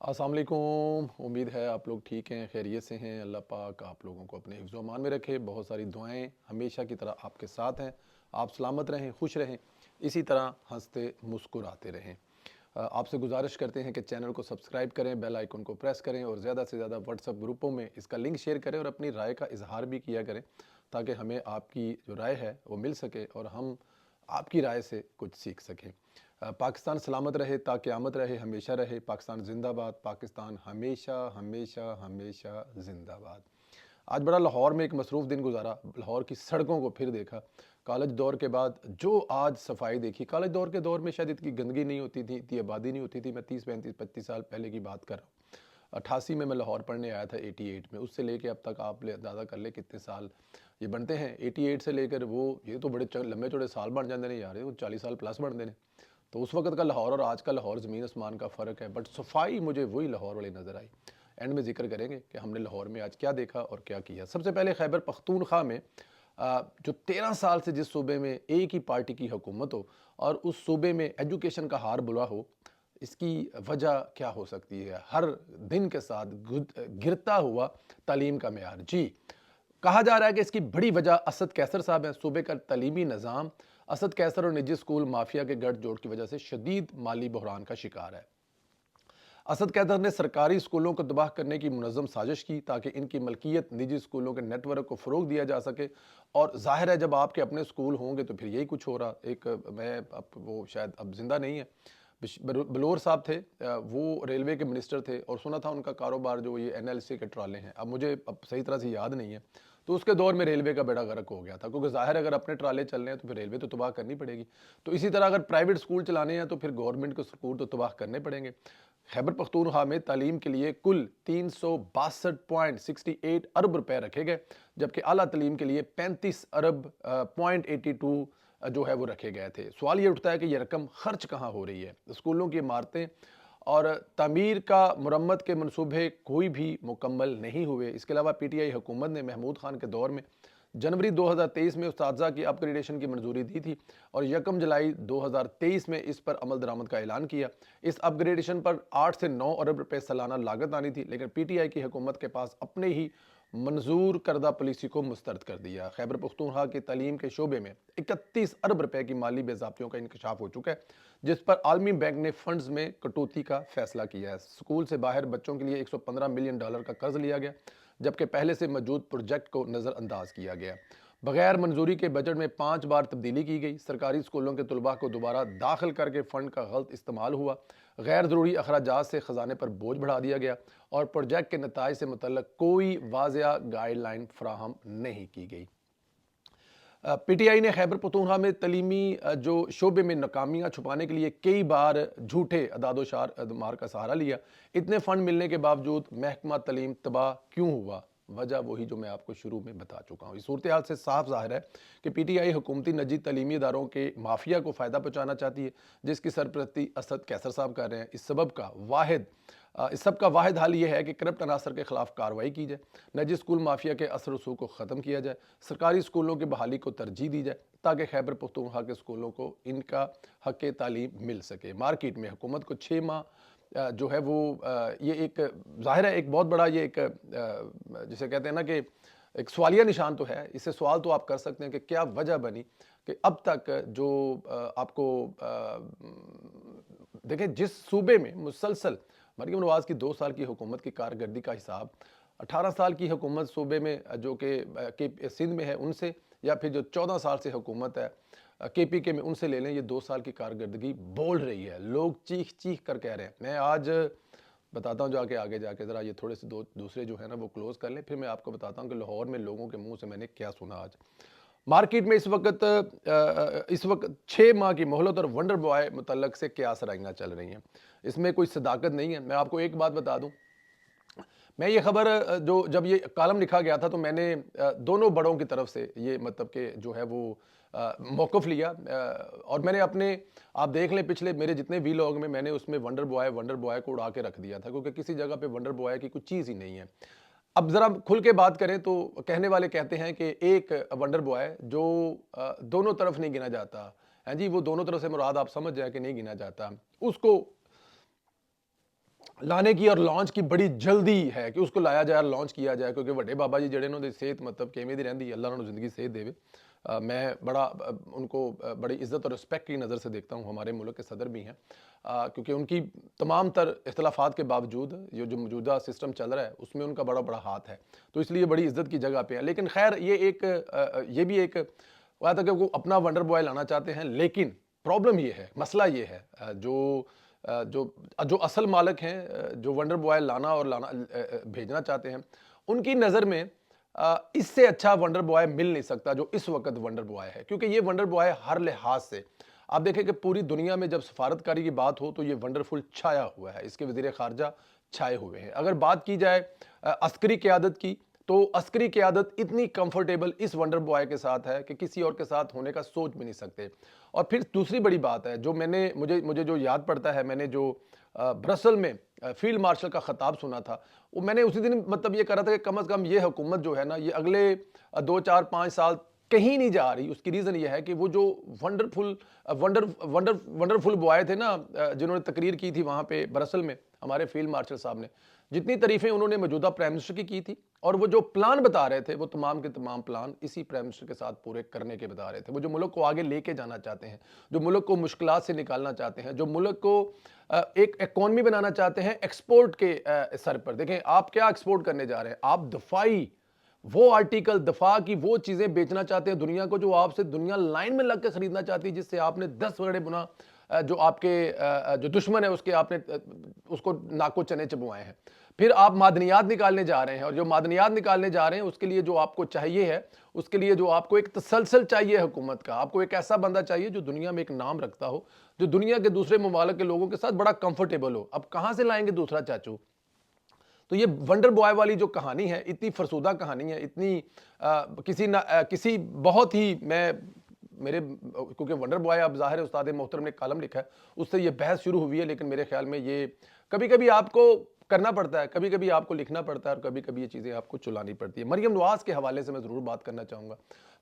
अस्सलाम वालेकुम। उम्मीद है आप लोग ठीक हैं, खैरियत से हैं। अल्लाह पाक आप लोगों को अपने हिफ्ज़ व अमान में रखे। बहुत सारी दुआएं हमेशा की तरह आपके साथ हैं। आप सलामत रहें, खुश रहें, इसी तरह हंसते मुस्कुराते रहें। आपसे गुजारिश करते हैं कि चैनल को सब्सक्राइब करें, बेल आइकन को प्रेस करें और ज़्यादा से ज़्यादा व्हाट्सएप ग्रुपों में इसका लिंक शेयर करें और अपनी राय का इजहार भी किया करें, ताकि हमें आपकी जो राय है वो मिल सके और हम आपकी राय से कुछ सीख सकें। पाकिस्तान सलामत रहे, ता क़यामत रहे, हमेशा रहे। पाकिस्तान जिंदाबाद, पाकिस्तान हमेशा हमेशा हमेशा जिंदाबाद। आज बड़ा लाहौर में एक मसरूफ़ दिन गुजारा। लाहौर की सड़कों को फिर देखा। कॉलेज दौर के बाद जो आज सफाई देखी, कॉलेज दौर के दौर में शायद इतनी गंदगी नहीं होती थी, इतनी आबादी नहीं होती थी। मैं 30 35 35 साल पहले की बात कर रहा हूँ। 88 में मैं लाहौर पढ़ने आया था, 88 में। उससे लेके अब तक आप अंदाज़ा कर ले कितने साल ये बनते हैं। 88 से लेकर वो ये तो बड़े लंबे चौड़े साल बन जाते हैं यार, वो 40 साल प्लस बनते हैं। तो उस वक्त का लाहौर और आज का लाहौर ज़मीन आसमान का फ़र्क है, बट सफाई मुझे वही लाहौर वाली नज़र आई। एंड में जिक्र करेंगे कि हमने लाहौर में आज क्या देखा और क्या किया। सबसे पहले खैबर पख्तूनख्वा में जो 13 साल से जिस सूबे में एक ही पार्टी की हुकूमत हो और उस सूबे में एजुकेशन का हार बुरा हो, इसकी वजह क्या हो सकती है? हर दिन के साथ गिरता हुआ तालीम का मेयार। जी, कहा जा रहा है कि इसकी बड़ी वजह असद कैसर साहब हैं। सूबे का तालीमी निज़ाम असद कैसर और निजी स्कूल माफिया के गठजोड़ की वजह से शदीद माली बहरान का शिकार है। असद कैसर ने सरकारी स्कूलों को तबाह करने की मुनज़्ज़म साजिश की ताकि इनकी मलकियत निजी स्कूलों के नेटवर्क को फ़रोग दिया जा सके। और ज़ाहिर है जब आपके अपने स्कूल होंगे तो फिर यही कुछ हो रहा। एक मैं अब वो शायद अब ज़िंदा नहीं है, बलोर साहब थे, वो रेलवे के मिनिस्टर थे और सुना था उनका कारोबार जो ये एनएलसी के ट्राले हैं, अब मुझे अब सही तरह से याद नहीं है। तो उसके दौर में रेलवे का बेड़ा गर्क हो गया था, क्योंकि ज़ाहिर अगर अपने ट्राले चलने हैं तो फिर रेलवे तो तबाह करनी पड़ेगी। तो इसी तरह अगर प्राइवेट स्कूल चलाने हैं तो फिर गवर्नमेंट के स्कूल तो तबाह करने पड़ेंगे। खैबर पख्तूनख्वा में तालीम के लिए कुल 362.68 अरब रुपए रखे गए, जबकि आला तालीम के लिए 35 अरब पॉइंट 82 जो है वो रखे गए थे। सवाल ये उठता है कि ये रकम खर्च कहाँ हो रही है? स्कूलों की इमारतें और तामीर का मुरम्मत के मनसूबे कोई भी मुकम्मल नहीं हुए। इसके अलावा पीटीआई हुकूमत ने महमूद खान के दौर में जनवरी 2023 में उस्तादज़ा की अपग्रेडेशन की मंजूरी दी थी और 1 जुलाई 2023 में इस पर अमल दरामद का ऐलान किया। इस अपग्रेडेशन पर 8 से 9 अरब रुपए सालाना लागत आनी थी, लेकिन पीटीआई की हुकूमत के पास अपने ही मंजूर करदा पॉलिसी को मुस्तरद कर दिया। खैबर पख्तूनख्वा की तालीम के शोबे में 31 अरब रुपए की माली बेज़ाब्तियों का इंकशाफ हो चुका है, जिस पर आलमी बैंक ने फंड्स में कटौती का फैसला किया है। स्कूल से बाहर बच्चों के लिए 115 मिलियन डॉलर का कर्ज लिया गया, जबकि पहले से मौजूद प्रोजेक्ट को नज़रअंदाज किया गया। बगैर मंजूरी के बजट में 5 बार तब्दीली की गई। सरकारी स्कूलों के तलबा को दोबारा दाखिल करके फ़ंड का गलत इस्तेमाल हुआ। गैर ज़रूरी अखराजात से ख़जाने पर बोझ बढ़ा दिया गया और प्रोजेक्ट के नताइज से मुतल्लक कोई वाज़िया गाइडलाइन फराहम नहीं की गई। पीटीआई ने खैबर पख्तूनख्वा में तलीमी जो शोबे में नाकामियाँ छुपाने के लिए कई बार झूठे अदादोशार का सहारा लिया। इतने फ़ंड मिलने के बावजूद महकमा तलीम तबाह क्यों हुआ? वजह वही जो मैं आपको शुरू में बता चुका हूँ। इस सूरत हाल से साफ ज़ाहिर है कि पीटीआई हुकूमती निजी तलीमी इदारों के माफिया को फ़ायदा पहुँचाना चाहती है, जिसकी सरपरस्ती असद कैसर साहब कर रहे हैं। इस सब का वाहिद हल ये है कि करप्ट अनासर के खिलाफ कार्रवाई की जाए, निजी स्कूल माफिया के असर रसूख को ख़त्म किया जाए, सरकारी स्कूलों की बहाली को तरजीह दी जाए, ताकि खैबर पख्तूनख्वा के स्कूलों को इनका हक़ तालीम मिल सके। मार्केट में हुकूमत को 6 माह जो है वो ये एक ज़ाहिर है एक बहुत बड़ा ये एक जिसे कहते हैं ना कि एक सवालिया निशान तो है। इससे सवाल तो आप कर सकते हैं कि क्या वजह बनी कि अब तक जो आपको देखें जिस सूबे में मुसलसल मरीम नवाज़ की 2 साल की हुकूमत की कारकर्दगी का हिसाब 18 साल की हुकूमत सूबे में जो कि सिंध में है उनसे, या फिर जो 14 साल से हुकूमत है केपीके में उनसे ले लें, ये 2 साल की कारकर्दगी बोल रही है। लोग चीख चीख कर कह रहे हैं। मैं आज बताता हूँ जाके आगे जाके ज़रा ये थोड़े से दूसरे जो है ना वो क्लोज कर लें, फिर मैं आपको बताता हूँ कि लाहौर में लोगों के मुंह से मैंने क्या सुना आज। मार्केट में इस वक्त 6 माह की मोहलत और वंडर बॉय मुतल्लक से क्या सराइयाँ चल रही हैं। इसमें कोई सदाकत नहीं है। मैं आपको एक बात बता दूं, मैं ये खबर जो जब ये कॉलम लिखा गया था तो मैंने दोनों बड़ों की तरफ से ये मतलब कि जो है वो मौक़िफ़ लिया और मैंने अपने आप देख लें पिछले मेरे जितने वीलॉग में मैंने उसमें वंडर बॉय को उड़ा के रख दिया था, क्योंकि किसी जगह पे वंडर बॉय की कोई चीज़ ही नहीं है। अब ज़रा खुल के बात करें तो कहने वाले कहते हैं कि एक वंडर बॉय जो दोनों तरफ नहीं गिना जाता है जी, वो दोनों तरफ से मुराद आप समझ जाए कि नहीं गिना जाता, उसको ਲਾਣੇ की और लॉन्च की बड़ी जल्दी है कि उसको लाया जाए, लॉन्च किया जाए, क्योंकि ਵੱਡੇ ਬਾਬਾ ਜੀ ਜਿਹੜੇ ਉਹਨਾਂ ਦੀ ਸਿਹਤ ਮਤਲਬ ਕਿਵੇਂ ਦੀ ਰਹਿੰਦੀ ਹੈ, ਅੱਲਾ ਉਹਨਾਂ ਨੂੰ ਜ਼ਿੰਦਗੀ ਸਿਹਤ ਦੇਵੇ। मैं बड़ा उनको बड़ी इज़्ज़त और रिस्पेक्ट की नज़र से देखता हूँ, हमारे मुल्क के सदर भी हैं, क्योंकि उनकी तमाम तर इख्तलाफात के बावजूद ये जो मौजूदा सिस्टम चल रहा है उसमें उनका बड़ा बड़ा हाथ है, तो इसलिए बड़ी इज़्ज़त की जगह पे है। लेकिन खैर ये भी एक बात है कि वो अपना वंडर बॉय लाना चाहते हैं, लेकिन प्रॉब्लम ये है, मसला ये है, जो जो असल मालिक हैं, जो वंडर बॉय लाना और भेजना चाहते हैं, उनकी नज़र में इससे अच्छा वंडर बॉय मिल नहीं सकता जो इस वक्त वंडर बॉय है, क्योंकि ये वंडर बॉय हर लिहाज से, आप देखें कि पूरी दुनिया में जब सफारतकारी की बात हो तो ये वंडरफुल छाया हुआ है, इसके वज़ीर ख़ारजा छाए हुए हैं। अगर बात की जाए अस्करी क़यादत की, तो अस्करी क़यादत इतनी कंफर्टेबल इस वंडर बॉय के साथ है कि किसी और के साथ होने का सोच भी नहीं सकते। और फिर दूसरी बड़ी बात है, जो मुझे जो याद पड़ता है, मैंने जो ब्रसल में फील्ड मार्शल का ख़ताब सुना था, वो मैंने उसी दिन मतलब ये करा था कि कम अज़ कम ये हुकूमत जो है ना, ये अगले 2-4-5 साल कहीं नहीं जा रही। उसकी रीज़न ये है कि वो जो वंडरफुल बॉय थे ना, जिन्होंने तकरीर की थी वहाँ पे ब्रसल में, हमारे फील्ड मार्शल साहब ने जितनी तारीफ़ें उन्होंने मौजूदा प्राइम मिनिस्टर की थी, और वो जो प्लान बता रहे थे, वो तमाम के तमाम प्लान इसी प्राइम मिनिस्टर के साथ पूरे करने के बता रहे थे। वो जो मुल्क को आगे लेके जाना चाहते हैं, जो मुल्क को मुश्किलात से निकालना चाहते हैं, जो मुल्क को एक इकॉनमी बनाना चाहते हैं एक्सपोर्ट के सर पर। देखें आप क्या एक्सपोर्ट करने जा रहे हैं, आप दफाई वो आर्टिकल, दफा की वो चीज़ें बेचना चाहते हैं दुनिया को, जो आपसे दुनिया लाइन में लग के ख़रीदना चाहती है, जिससे आपने 10 बड़े गुना जो आपके जो दुश्मन है उसके आपने उसको नाको चने चबवाए हैं। फिर आप मादनियात निकालने जा रहे हैं, और जो मादनियात निकालने जा रहे हैं उसके लिए जो आपको चाहिए है, उसके लिए जो आपको एक तसलसल चाहिए हुकूमत का, आपको एक ऐसा बंदा चाहिए जो दुनिया में एक नाम रखता हो, जो दुनिया के दूसरे ममालिक के लोगों के साथ बड़ा कंफर्टेबल हो। अब कहाँ से लाएंगे दूसरा चाचू? तो ये वंडर बॉय वाली जो कहानी है, इतनी फरसूदा कहानी है, इतनी किसी बहुत ही क्योंकि वंडर बॉय अब ज़ाहिर है उस्ताद मोहतरम ने कालम लिखा है, उससे ये बहस शुरू हुई है, लेकिन मेरे ख्याल में ये कभी कभी आपको करना पड़ता है, कभी कभी आपको लिखना पड़ता है, और कभी कभी ये चीज़ें आपको चुलानी पड़ती है। मरियम नवाज़ के हवाले से मैं ज़रूर बात करना चाहूँगा।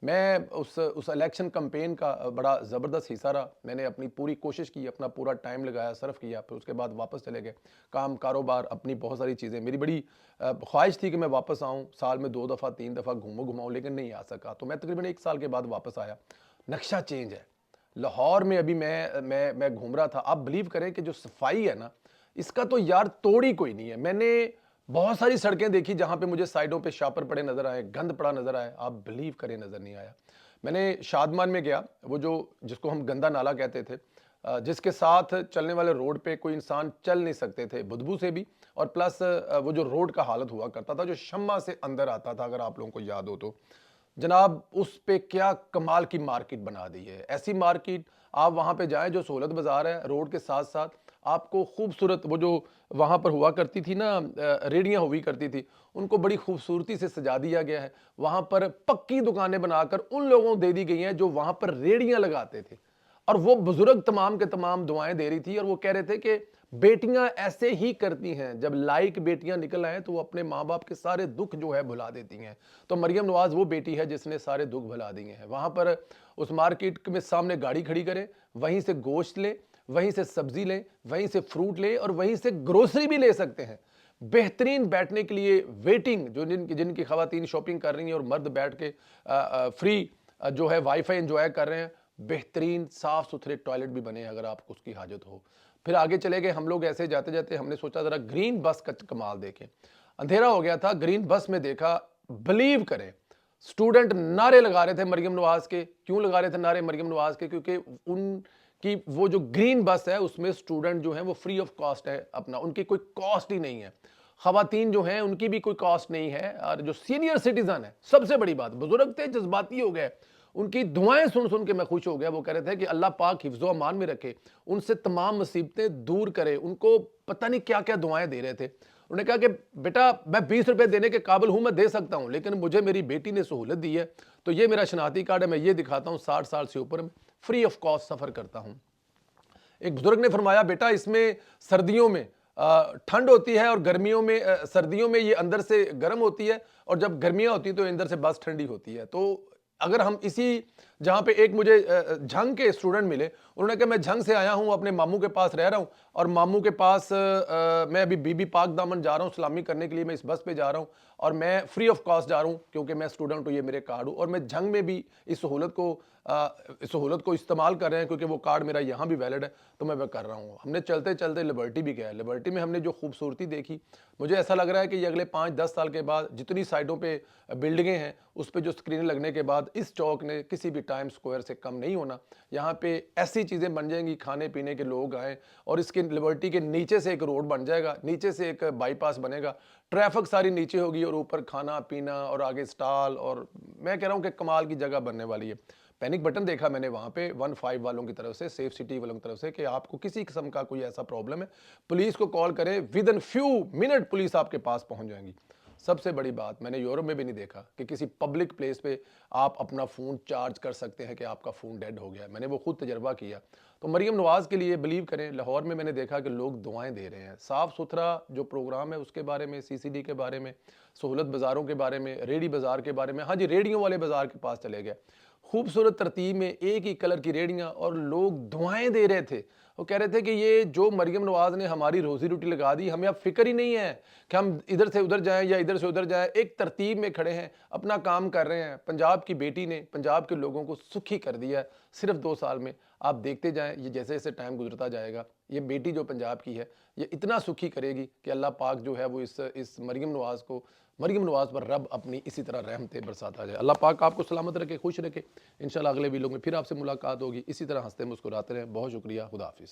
मैं उस इलेक्शन कैंपेन का बड़ा ज़बरदस्त हिस्सा रहा, मैंने अपनी पूरी कोशिश की, अपना पूरा टाइम लगाया, सर्फ किया, फिर उसके बाद वापस चले गए, काम कारोबार अपनी बहुत सारी चीज़ें, मेरी बड़ी ख्वाहिश थी कि मैं वापस आऊँ, साल में 2 दफ़ा 3 दफ़ा घुमाऊँ, लेकिन नहीं आ सका। तो मैं तकरीबन 1 साल के बाद वापस आया। नक्शा चेंज है लाहौर में। अभी मैं घूम रहा था, आप बिलीव करें कि जो सफाई है ना, इसका तो यार तोड़ ही कोई नहीं है। मैंने बहुत सारी सड़कें देखी जहां पे मुझे साइडों पे शापर पड़े नजर आए, गंद पड़ा नजर आया, आप बिलीव करें नजर नहीं आया। मैंने शादमान में गया, वो जिसको हम गंदा नाला कहते थे, जिसके साथ चलने वाले रोड पे कोई इंसान चल नहीं सकते थे, बदबू से भी, और प्लस वो जो रोड का हालत हुआ करता था, जो शम्मा से अंदर आता था, अगर आप लोगों को याद हो तो जनाब, उस पे क्या कमाल की मार्केट बना दी है। ऐसी मार्केट आप वहाँ पे जाएं, जो सहूलत बाज़ार है, रोड के साथ साथ आपको खूबसूरत वो जो वहाँ पर हुआ करती थी ना, रेडियाँ हुई करती थी, उनको बड़ी खूबसूरती से सजा दिया गया है। वहाँ पर पक्की दुकानें बनाकर उन लोगों को दे दी गई हैं जो वहाँ पर रेडियाँ लगाते थे, और वो बुजुर्ग तमाम के तमाम दुआएं दे रही थी, और वो कह रहे थे कि बेटियां ऐसे ही करती हैं, जब लाइक बेटियां निकल आए तो वो अपने माँ बाप के सारे दुख जो है भुला देती हैं। तो मरियम नवाज वो बेटी है जिसने सारे दुख भुला दिए हैं। वहाँ पर उस मार्केट में सामने गाड़ी खड़ी करें, वहीं से गोश्त ले, वहीं से सब्जी लें, वहीं से फ्रूट ले, और वहीं से ग्रोसरी भी ले सकते हैं। बेहतरीन बैठने के लिए वेटिंग, जो जिनकी खवातीन शॉपिंग कर रही हैं और मर्द बैठ के फ्री जो है वाईफाई एंजॉय कर रहे हैं। बेहतरीन साफ सुथरे टॉयलेट भी बने अगर आपको उसकी हाजत हो। फिर आगे चले गए हम लोग, ऐसे जाते जाते हमने सोचा जरा ग्रीन बस का कमाल देखें। अंधेरा हो गया था, ग्रीन बस में देखा, बिलीव करें स्टूडेंट नारे लगा रहे थे मरियम नवाज के। क्यों लगा रहे थे नारे मरियम नवाज के? क्योंकि उनकी वो जो ग्रीन बस है उसमें स्टूडेंट जो है वो फ्री ऑफ कॉस्ट है अपना, उनकी कोई कॉस्ट ही नहीं है। खवातीन जो हैं उनकी भी कोई कॉस्ट नहीं है, और जो सीनियर सिटीजन है, सबसे बड़ी बात, बुजुर्ग थे जज्बाती हो गए, उनकी दुआएं सुन सुन के मैं खुश हो गया। वो कह रहे थे कि अल्लाह पाक हिफ्ज़ो अमान में रखे, उनसे तमाम मुसीबतें दूर करे। उनको पता नहीं क्या क्या दुआएं दे रहे थे। उन्होंने कहा कि बेटा मैं 20 रुपए देने के काबिल हूं, मैं दे सकता हूं, लेकिन मुझे मेरी बेटी ने सहूलत दी है, तो ये मेरा शनाख्ती कार्ड है, मैं ये दिखाता हूं, 60 साल से ऊपर फ्री ऑफ कॉस्ट सफ़र करता हूं। एक बुजुर्ग ने फरमाया बेटा इसमें सर्दियों में ठंड होती है, और गर्मियों में सर्दियों में ये अंदर से गर्म होती है, और जब गर्मियां होती हैं तो अंदर से बस ठंडी होती है। तो अगर हम इसी جہاں پہ ایک مجھے جھنگ کے اسٹوڈنٹ ملے, انہوں نے کہا میں جھنگ سے آیا ہوں, اپنے ماموں کے پاس رہ رہا ہوں, اور ماموں کے پاس میں ابھی بی بی پاک دامن جا رہا ہوں سلامی کرنے کے لیے, میں اس بس پہ جا رہا ہوں اور میں فری آف کاسٹ جا رہا ہوں کیونکہ میں اسٹوڈنٹ ہوں, یہ میرے کارڈ ہوں, اور میں جھنگ میں بھی اس سہولت کو استعمال کر رہے ہیں کیونکہ وہ کارڈ میرا یہاں بھی ویلڈ ہے, تو میں کر رہا ہوں. ہم نے چلتے چلتے لبرٹی بھی گیا ہے, لبرٹی میں ہم نے جو خوبصورتی دیکھی, مجھے ایسا لگ رہا ہے کہ یہ اگلے 5-10 سال کے بعد جتنی سائڈوں پہ بلڈنگیں ہیں اس پہ جو اسکرینیں لگنے کے بعد اس چوک نے کسی بھی ٹائم سکوائر سے کم نہیں ہونا. یہاں پہ ایسی چیزیں بن جائیں گی, کھانے پینے کے لوگ آئیں, اور اس کے لبرٹی کے نیچے سے ایک روڈ بن جائے گا, نیچے سے ایک بائی پاس بنے گا, ٹریفک ساری نیچے ہوگی اور اوپر کھانا پینا اور آگے سٹال, اور میں کہہ رہا ہوں کہ کمال کی جگہ بننے والی ہے. پینک بٹن دیکھا میں نے وہاں پہ 15 والوں کی طرف سے, سیف سٹی والوں کی طرف سے, کہ آپ کو کسی قسم کا کوئی ایسا پرابلم ہے پولیس کو کال کریں, with in few minute police آپ کے پاس پہنچ جائیں گی. سب سے بڑی بات میں نے یورپ میں بھی نہیں دیکھا کہ کسی پبلک پلیس پہ آپ اپنا فون چارج کر سکتے ہیں کہ آپ کا فون ڈیڈ ہو گیا. میں نے وہ خود تجربہ کیا. تو مریم نواز کے لیے بلیو کریں, لاہور میں نے دیکھا کہ لوگ دعائیں دے رہے ہیں. صاف ستھرا جو پروگرام ہے اس کے بارے میں, سی سی ڈی کے بارے میں, سہولت بازاروں کے بارے میں, ریڑی بازار کے بارے میں, ہاں جی ریڑیوں والے بازار کے پاس چلے گئے, خوبصورت ترتیب میں ایک ہی کلر کی ریڑیاں, اور لوگ دعائیں دے رہے تھے. وہ کہہ رہے تھے کہ یہ جو مریم نواز نے ہماری روزی روٹی لگا دی, ہمیں اب فکر ہی نہیں ہے کہ ہم ادھر سے ادھر جائیں یا ادھر سے ادھر جائیں, ایک ترتیب میں کھڑے ہیں, اپنا کام کر رہے ہیں. پنجاب کی بیٹی نے پنجاب کے لوگوں کو سکھی کر دیا ہے صرف 2 سال میں. آپ دیکھتے جائیں یہ جیسے جیسے ٹائم گزرتا جائے گا, یہ بیٹی جو پنجاب کی ہے یہ اتنا سکھی کرے گی کہ اللہ پاک جو ہے وہ اس مریم نواز پر رب اپنی اسی طرح رحمتیں برساتا جائے. اللہ پاک آپ کو سلامت رکھے, خوش رکھے. انشاءاللہ اگلے ویڈیو میں پھر آپ سے ملاقات ہوگی. اسی طرح ہنستے مسکراتے رہیں. بہت شکریہ. خدا حافظ.